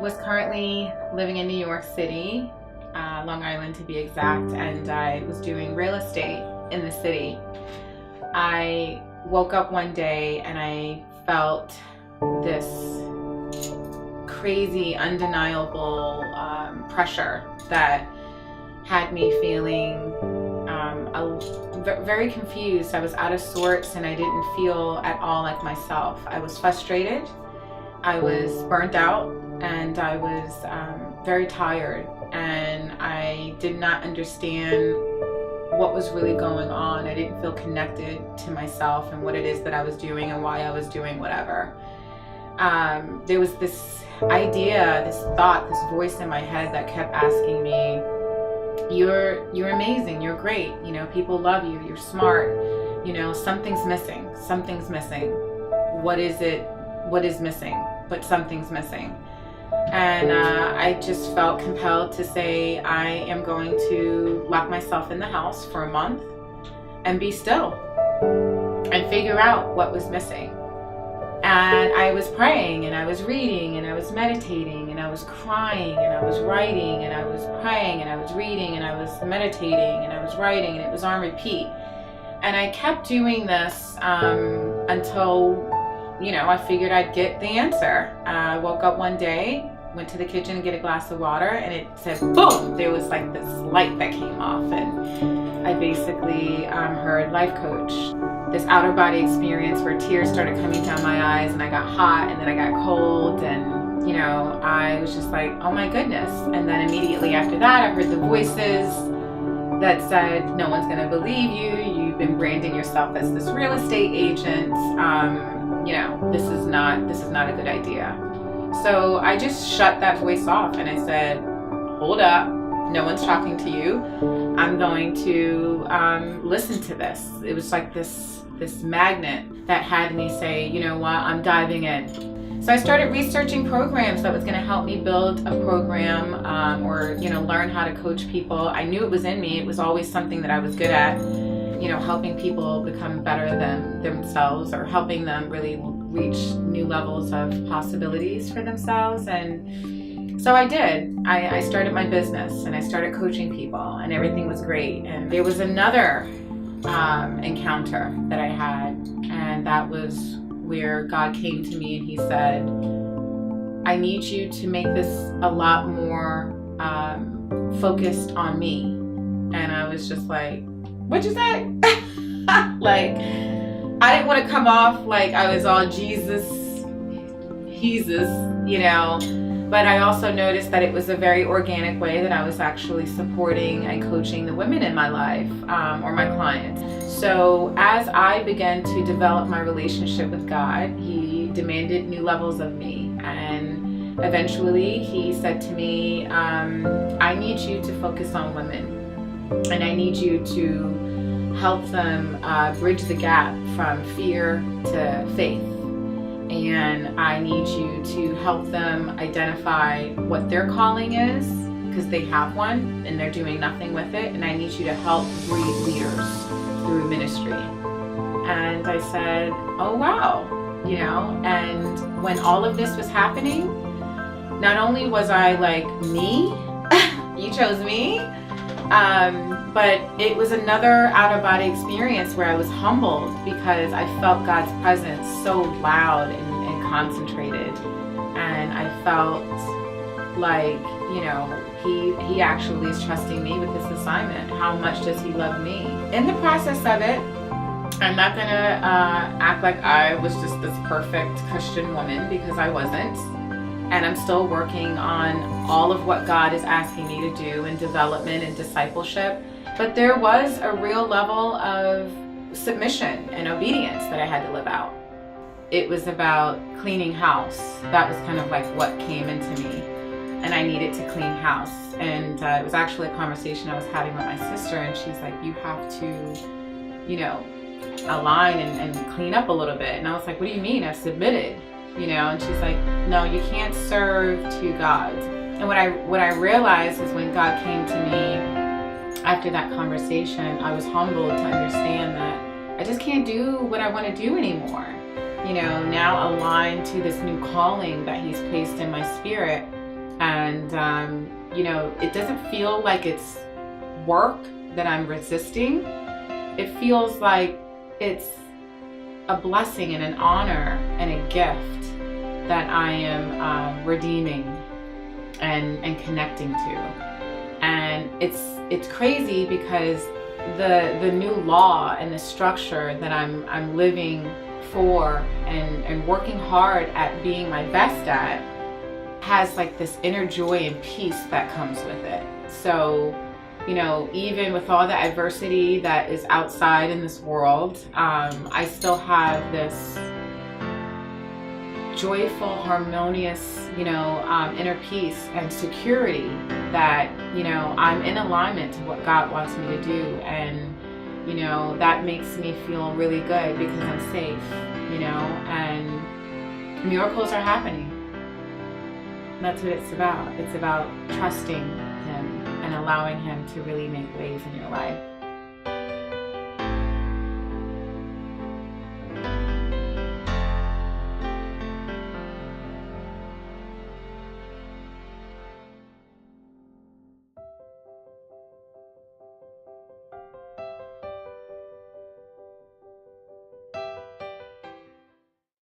was currently living in New York City, Long Island to be exact, and I was doing real estate in the city. I woke up one day and I felt this crazy, undeniable pressure that had me feeling very confused. I was out of sorts and I didn't feel at all like myself. I was frustrated, I was burnt out, and I was very tired, and I did not understand what was really going on. I didn't feel connected to myself and what it is that I was doing and why I was doing whatever. There was this idea, this thought, this voice in my head that kept asking me, you're amazing, you're great, you know, people love you, you're smart, you know, something's missing. What is it? What is missing? But something's missing. And I just felt compelled to say, I am going to lock myself in the house for a month and be still and figure out what was missing. And I was praying, and I was reading, and I was meditating, and I was crying, and I was writing, and I was praying, and I was reading, and I was meditating, and I was writing, and it was on repeat. And I kept doing this until, you know, I figured I'd get the answer. I woke up one day, went to the kitchen to get a glass of water, and it said, boom! There was like this light that came off, and I basically heard life coach. This outer body experience where tears started coming down my eyes, and I got hot, and then I got cold, and you know, I was just like, oh my goodness. And then immediately after that, I heard the voices that said, no one's gonna believe you, you've been branding yourself as this real estate agent, you know, this is not a good idea. So I just shut that voice off, and I said, hold up, no one's talking to you. I'm going to listen to this. It was like this magnet that had me say, you know what, I'm diving in. So I started researching programs that was going to help me build a program or, you know, learn how to coach people. I knew it was in me. It was always something that I was good at, you know, helping people become better than themselves, or helping them really reach new levels of possibilities for themselves. And so I did. I started my business, and I started coaching people, and everything was great. And there was another encounter that I had, and that was where God came to me and he said, I need you to make this a lot more focused on me. And I was just like, what'd you say? Like, I didn't want to come off like I was all Jesus, you know, but I also noticed that it was a very organic way that I was actually supporting and coaching the women in my life, or my clients. So as I began to develop my relationship with God, he demanded new levels of me. And eventually he said to me, I need you to focus on women, and I need you to help them bridge the gap from fear to faith. And I need you to help them identify what their calling is, because they have one and they're doing nothing with it. And I need you to help breed leaders through ministry. And I said, oh wow, you know. And when all of this was happening, not only was I like, me, you chose me, but it was another out-of-body experience where I was humbled because I felt God's presence so loud and concentrated. And I felt like, you know, he actually is trusting me with this assignment. How much does he love me? In the process of it, I'm not gonna act like I was just this perfect Christian woman, because I wasn't. And I'm still working on all of what God is asking me to do in development and discipleship. But there was a real level of submission and obedience that I had to live out. It was about cleaning house. That was kind of like what came into me. And I needed to clean house. And it was actually a conversation I was having with my sister, and she's like, you have to, you know, align and clean up a little bit. And I was like, what do you mean? I've submitted. You know, and she's like, no, you can't serve two gods. And what I realized is when God came to me after that conversation, I was humbled to understand that I just can't do what I want to do anymore. You know, now aligned to this new calling that he's placed in my spirit, And, you know, it doesn't feel like it's work that I'm resisting. It feels like it's a blessing and an honor and a gift that I am redeeming and connecting to. And it's crazy because the new law and the structure that I'm living for and working hard at being my best at has like this inner joy and peace that comes with it. So, you know, even with all the adversity that is outside in this world, I still have this joyful, harmonious, you know, inner peace and security that, you know, I'm in alignment to what God wants me to do. And, you know, that makes me feel really good because I'm safe, you know, and miracles are happening. That's what it's about. It's about trusting Him and allowing Him to really make waves in your life.